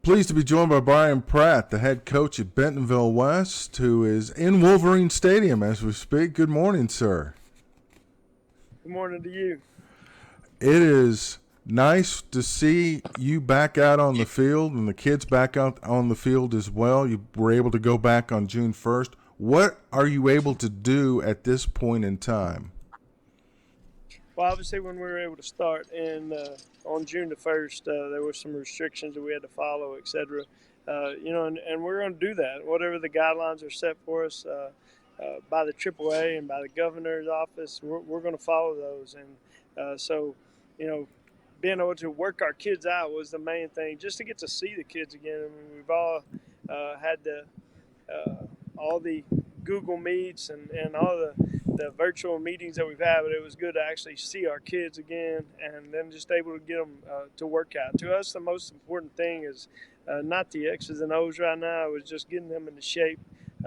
Pleased to be joined by Bryan Pratt, the head coach at Bentonville West, who is in Wolverine Stadium as we speak. Good morning, sir. Good morning to you. It is nice to see you back out on the field and the kids back out on the field as well. You were able to go back on June 1st. What are you able to do at this point in time? Well, obviously, when we were able to start on June the 1st, there were some restrictions that we had to follow, et cetera. And we're going to do that. Whatever the guidelines are set for us by the AAA and by the governor's office, we're going to follow those. And so, being able to work our kids out was the main thing, just to get to see the kids again. I mean, we've all had all the Google Meets and all the virtual meetings that we've had, but it was good to actually see our kids again and then just able to get them to work out. To us, the most important thing is not the X's and O's right now. It was just getting them into shape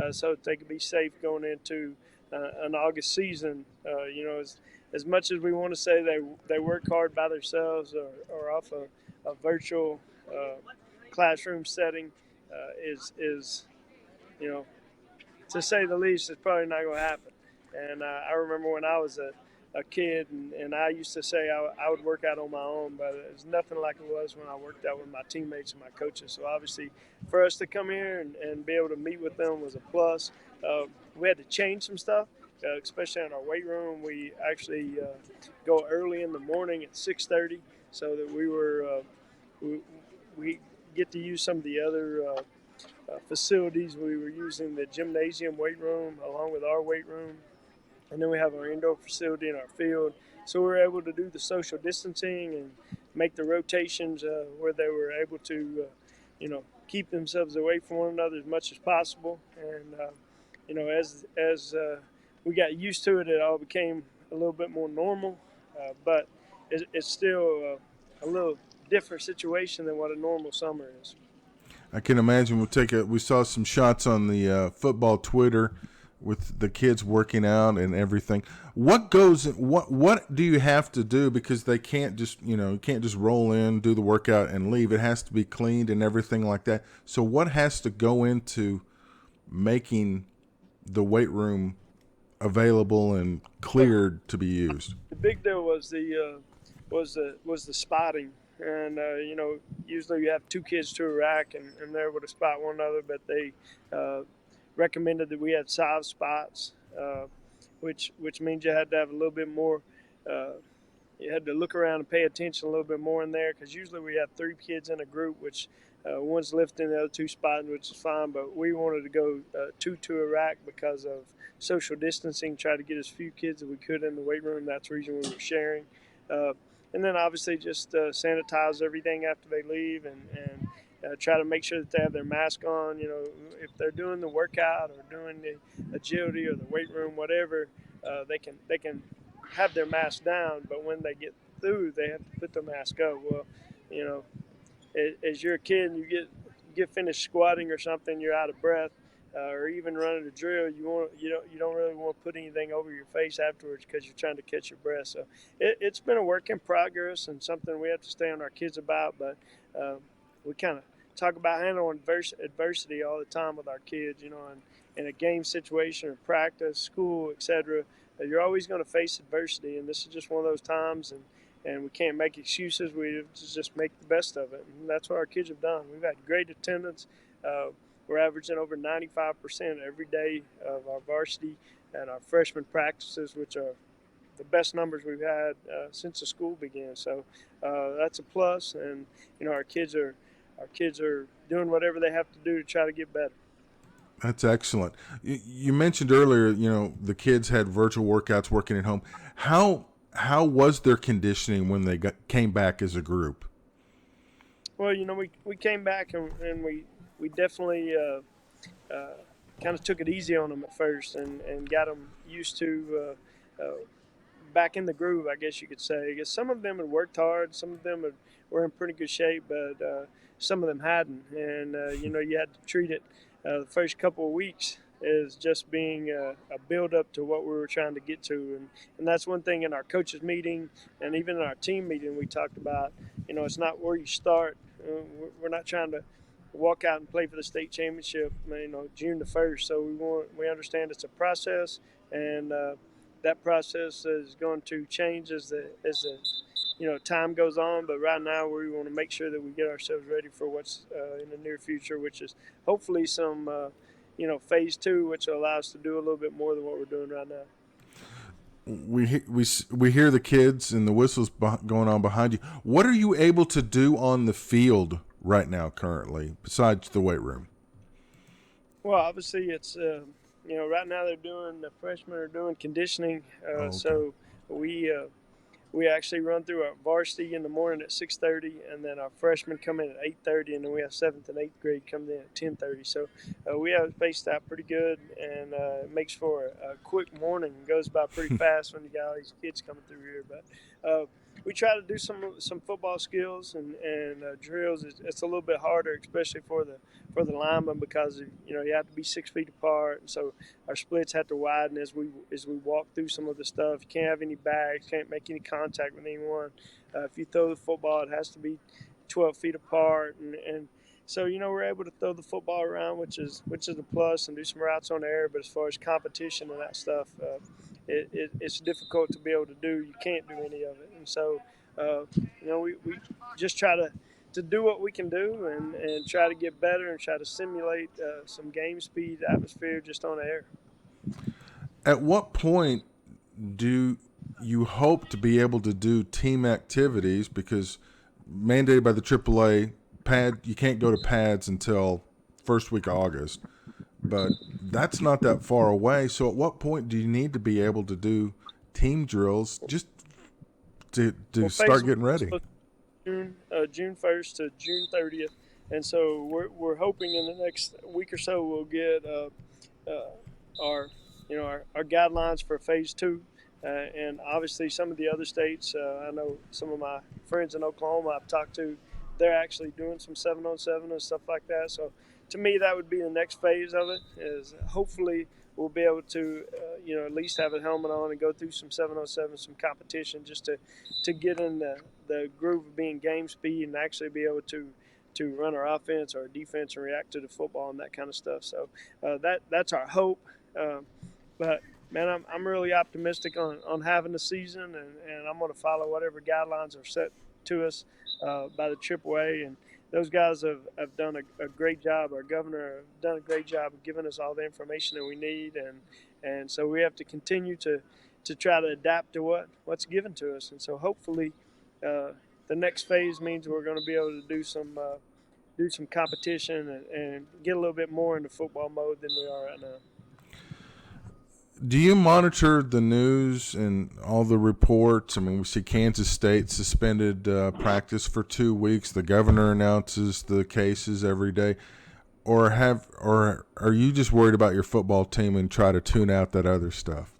so that they could be safe going into an August season. As much as we want to say they work hard by themselves or off a virtual classroom setting is to say the least, it's probably not going to happen. And I remember when I was a kid, and I used to say I would work out on my own, but it's nothing like it was when I worked out with my teammates and my coaches. So obviously, for us to come here and be able to meet with them was a plus. We had to change some stuff, especially in our weight room. We actually go early in the morning at 6:30, so that we get to use some of the other facilities. We were using the gymnasium weight room along with our weight room. And then we have our indoor facility in our field. So we were able to do the social distancing and make the rotations where they were able to, keep themselves away from one another as much as possible. And, as we got used to it, it all became a little bit more normal. But it's still a little different situation than what a normal summer is. I can imagine we saw some shots on the football Twitter with the kids working out and everything. What do you have to do, because they can't just roll in, do the workout and leave. It has to be cleaned and everything like that. So what has to go into making the weight room available and cleared to be used? The big deal was the spotting. And, usually you have two kids to a rack and they're able to spot one another, but they recommended that we had 5 spots, which means you had to have a little bit more. You had to look around and pay attention a little bit more in there, because usually we have 3 kids in a group, which one's lifting, the other 2 spotting, which is fine. But we wanted to go 2 to a rack because of social distancing, try to get as few kids as we could in the weight room. That's the reason we were sharing. And then obviously just sanitize everything after they leave and try to make sure that they have their mask on. If they're doing the workout or doing the agility or the weight room, whatever, they can have their mask down. But when they get through, they have to put their mask up. Well, as you're a kid and you get finished squatting or something, you're out of breath. Or even running a drill, you don't really want to put anything over your face afterwards because you're trying to catch your breath. So it's been a work in progress and something we have to stay on our kids about. But we kind of talk about handling adversity all the time with our kids. In a game situation or practice, school, etc. You're always going to face adversity, and this is just one of those times. And we can't make excuses. We have to just make the best of it, and that's what our kids have done. We've had great attendance. We're averaging over 95% every day of our varsity and our freshman practices, which are the best numbers we've had since the school began. So that's a plus, and our kids are doing whatever they have to do to try to get better. That's excellent. You mentioned earlier, the kids had virtual workouts working at home. How was their conditioning when they came back as a group? Well, we came back and we definitely kind of took it easy on them at first and got them used to back in the groove, I guess you could say. I guess some of them had worked hard, some of them were in pretty good shape, but some of them hadn't. And, you had to treat it the first couple of weeks as just being a build-up to what we were trying to get to. And that's one thing in our coaches meeting and even in our team meeting we talked about. It's not where you start. We're not trying to walk out and play for the state championship, June the 1st. So we understand it's a process, and that process is going to change as the time goes on. But right now, we want to make sure that we get ourselves ready for what's in the near future, which is hopefully some phase 2, which will allow us to do a little bit more than what we're doing right now. We hear the kids and the whistles going on behind you. What are you able to do on the field right now, currently, besides the weight room? Well, obviously, it's right now the freshmen are doing conditioning. Okay. So we actually run through our varsity in the morning at 6:30, and then our freshmen come in at 8:30, and then we have 7th and 8th grade come in at 10:30. So we have it spaced out pretty good, and it makes for a quick morning. It goes by pretty fast when you got all these kids coming through here. But we try to do some football skills and drills. It's a little bit harder, especially for the linemen, because you have to be 6 feet apart, and so our splits have to widen as we walk through some of the stuff. You can't have any bags, can't make any contact with anyone. If you throw the football, it has to be 12 feet apart, and so we're able to throw the football around, which is a plus, and do some routes on the air. But as far as competition and that stuff, it's difficult to be able to do. You can't do any of it, and so we just try to do what we can do and try to get better and try to simulate some game speed atmosphere just on the air. At what point do you hope to be able to do team activities? Because mandated by the AAA, you can't go to pads until first week of August, but that's not that far away. So at what point do you need to be able to do team drills just to start getting ready? June 1st to June 30th, and so we're hoping in the next week or so we'll get our guidelines for phase 2, and obviously some of the other states. I know some of my friends in Oklahoma I've talked to, they're actually doing some 7-on-7 and stuff like that. So to me, that would be the next phase of it. Is hopefully we'll be able to at least have a helmet on and go through some 7-on-7, some competition, just to get in the groove of being game speed and actually be able to run our offense or our defense and react to the football and that kind of stuff. So that's our hope. But man, I'm really optimistic on having the season, and I'm going to follow whatever guidelines are set to us by the AAA. And those guys have done a great job. Our governor have done a great job of giving us all the information that we need, and so we have to continue to try to adapt to what's given to us. And so hopefully the next phase means we're going to be able to do some competition and get a little bit more into football mode than we are right now. Do you monitor the news and all the reports? I mean, we see Kansas State suspended practice for 2 weeks. The governor announces the cases every day. Or are you just worried about your football team and try to tune out that other stuff?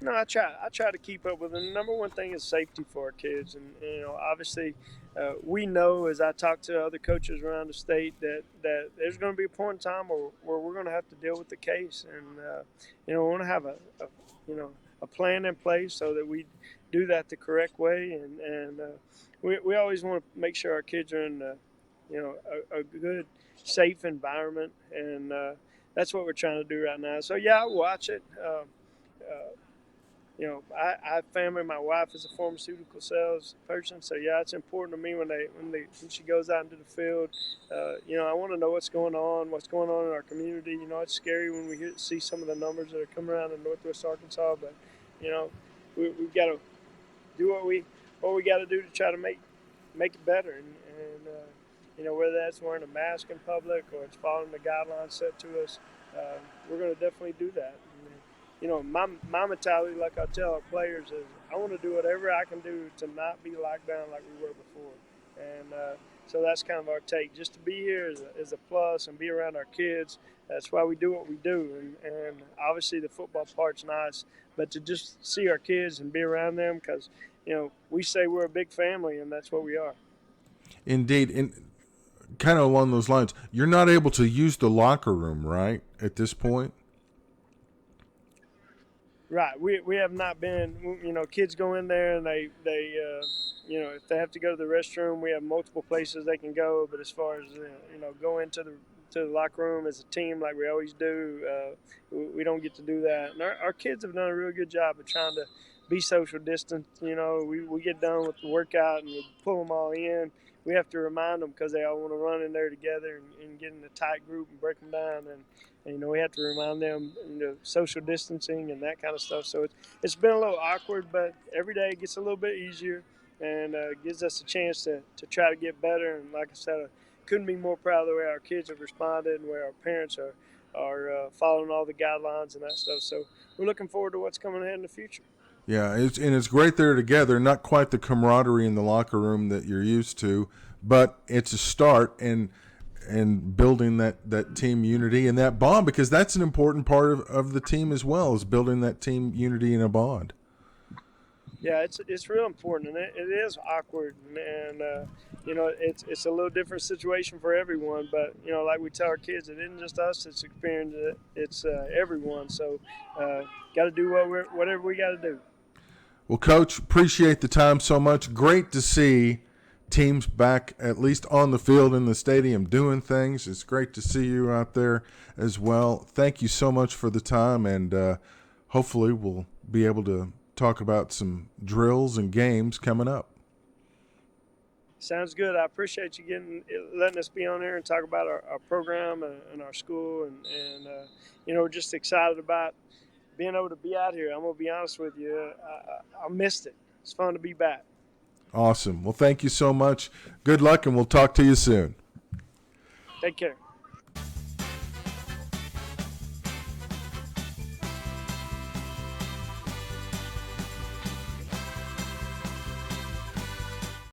No, I try to keep up with it. The number one thing is safety for our kids, and obviously, we know as I talk to other coaches around the state that there's going to be a point in time where we're going to have to deal with the case, and we want to have a plan in place so that we do that the correct way, and we always want to make sure our kids are in a good, safe environment, and that's what we're trying to do right now. So yeah, I watch it. I family. My wife is a pharmaceutical sales person, so yeah, it's important to me when she goes out into the field. I want to know what's going on in our community. It's scary when we see some of the numbers that are coming around in Northwest Arkansas, but we've got to do what we got to do to try to make it better, and whether that's wearing a mask in public or it's following the guidelines set to us, we're going to definitely do that. My mentality, like I tell our players, is I want to do whatever I can do to not be locked down like we were before. And so that's kind of our take. Just to be here is a plus, and be around our kids. That's why we do what we do. And obviously the football part's nice, but to just see our kids and be around them, because, we say we're a big family, and that's what we are. Indeed. And kind of along those lines, you're not able to use the locker room, right, at this point? Right. We have not been. You know, kids go in there and they you know, if they have to go to the restroom, we have multiple places they can go. But as far as you know, go into the locker room as a team like we always do, we don't get to do that. And our kids have done a real good job of trying to be social distance. You know, we get done with the workout and we pull them all in. We have to remind them because they all want to run in there together and get in a tight group and break them down. And you know, we have to remind them, you know, social distancing and that kind of stuff. So it's been a little awkward, but every day it gets a little bit easier and gives us a chance to try to get better. And like I said, I couldn't be more proud of the way our kids have responded and where our parents are following all the guidelines and that stuff. So we're looking forward to what's coming ahead in the future. Yeah, it's great they're together. Not quite the camaraderie in the locker room that you're used to, but it's a start and building that team unity and that bond, because that's an important part of the team as well, is building that team unity and a bond. Yeah, it's real important, and it is awkward, and you know, it's a little different situation for everyone. But you know, like we tell our kids, it isn't just us that's experiencing it; it's everyone. So, got to do whatever we got to do. Well, Coach, appreciate the time so much. Great to see teams back, at least on the field in the stadium, doing things. It's great to see you out there as well. Thank you so much for the time, and hopefully we'll be able to talk about some drills and games coming up. Sounds good. I appreciate you letting us be on there and talk about our program and our school, and you know, we're just excited about being able to be out here. I'm gonna be honest with you, I missed it. It's fun to be back. Awesome. Well, thank you so much. Good luck, and we'll talk to you soon. Take care.